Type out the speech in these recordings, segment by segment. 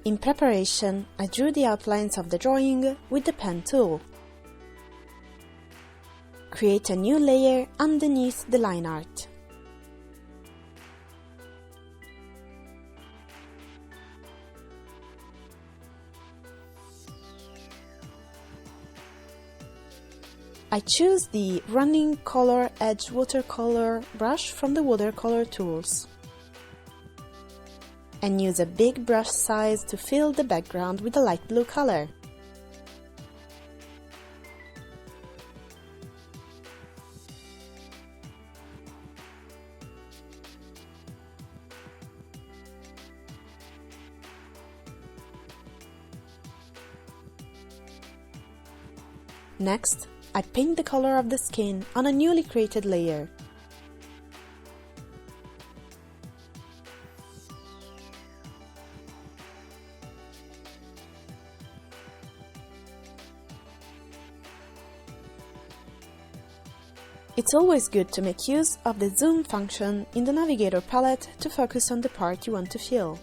In preparation, I drew the outlines of the drawing with the pen tool. Create a new layer underneath the line art. I choose the Running Color Edge Watercolor brush from the Watercolor tools and use a big brush size to fill the background with a light blue color. Next, I paint the color of the skin on a newly created layer. It's always good to make use of the zoom function in the navigator palette to focus on the part you want to fill.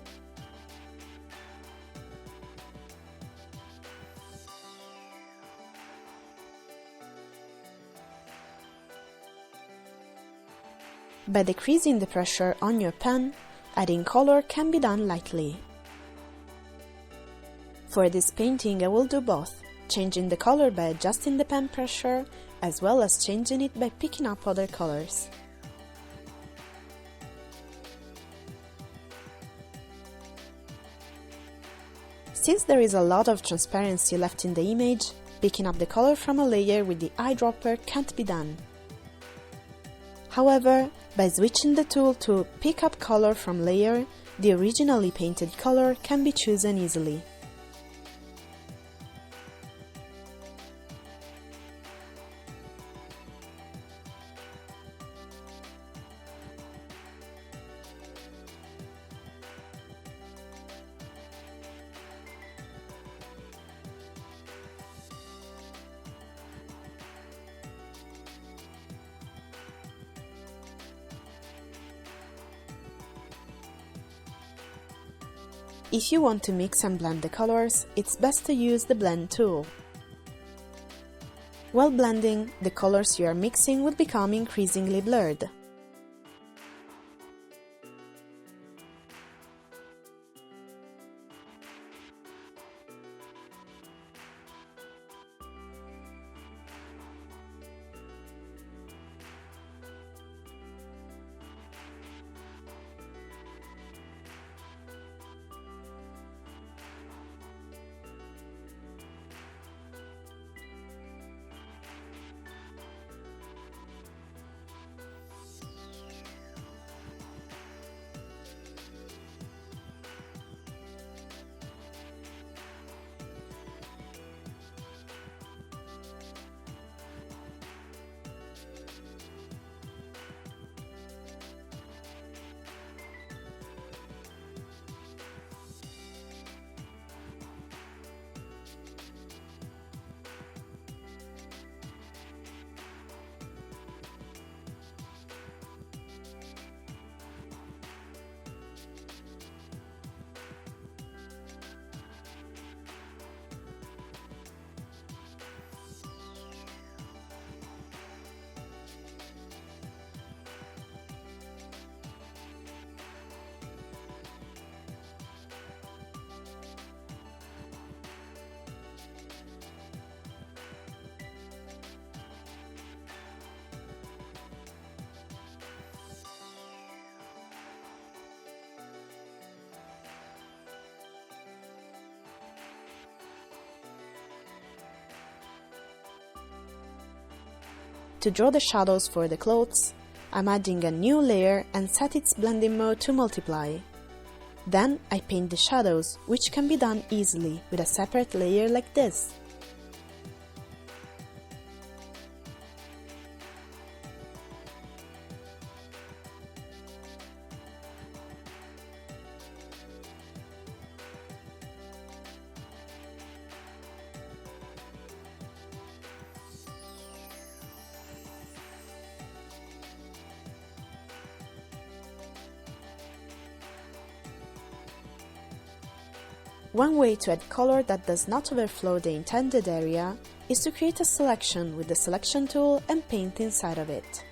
By decreasing the pressure on your pen, adding color can be done lightly. For this painting I will do both, changing the color by adjusting the pen pressure, as well as changing it by picking up other colors. Since there is a lot of transparency left in the image, picking up the color from a layer with the eyedropper can't be done. However, by switching the tool to Pick up color from layer, the originally painted color can be chosen easily. If you want to mix and blend the colors, it's best to use the Blend tool. While blending, the colors you are mixing will become increasingly blurred. To draw the shadows for the clothes, I'm adding a new layer and set its blending mode to multiply. Then I paint the shadows, which can be done easily with a separate layer like this. One way to add color that does not overflow the intended area is to create a selection with the selection tool and paint inside of it.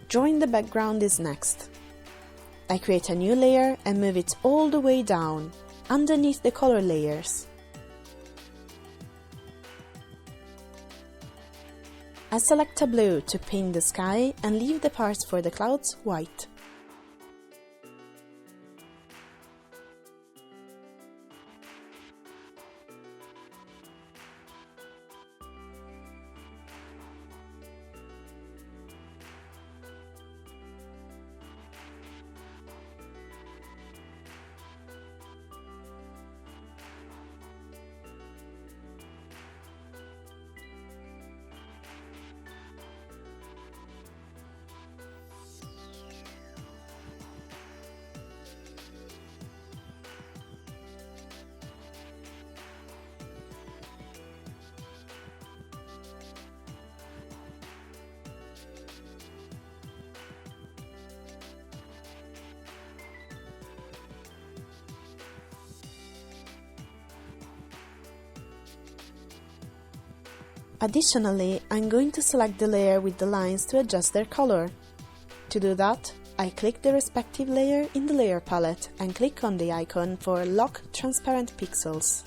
Drawing the background is next. I create a new layer and move it all the way down, underneath the color layers. I select a blue to paint the sky and leave the parts for the clouds white. Additionally, I'm going to select the layer with the lines to adjust their color. To do that, I click the respective layer in the layer palette and click on the icon for Lock Transparent Pixels.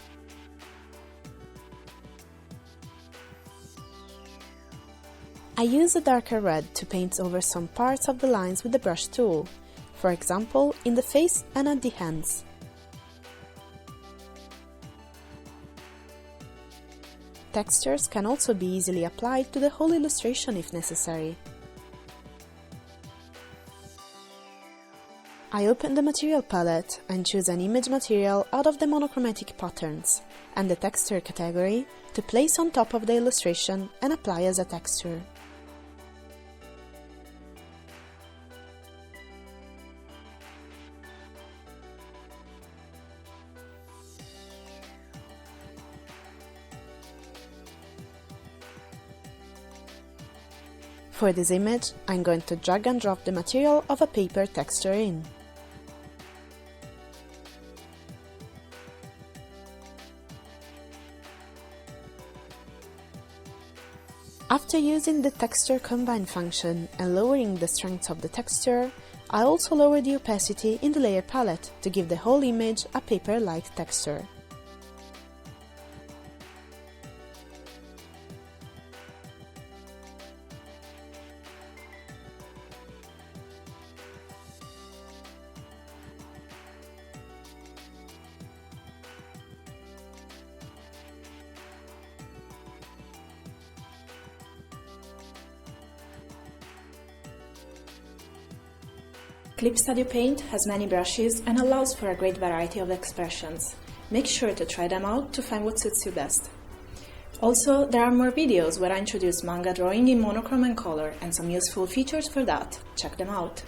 I use a darker red to paint over some parts of the lines with the brush tool, for example in the face and at the hands. Textures can also be easily applied to the whole illustration if necessary. I open the material palette and choose an image material out of the monochromatic patterns and the texture category to place on top of the illustration and apply as a texture. For this image, I'm going to drag and drop the material of a paper texture in. After using the texture combine function and lowering the strength of the texture, I also lower the opacity in the layer palette to give the whole image a paper-like texture. Clip Studio Paint has many brushes and allows for a great variety of expressions. Make sure to try them out to find what suits you best. Also, there are more videos where I introduce manga drawing in monochrome and color and some useful features for that. Check them out!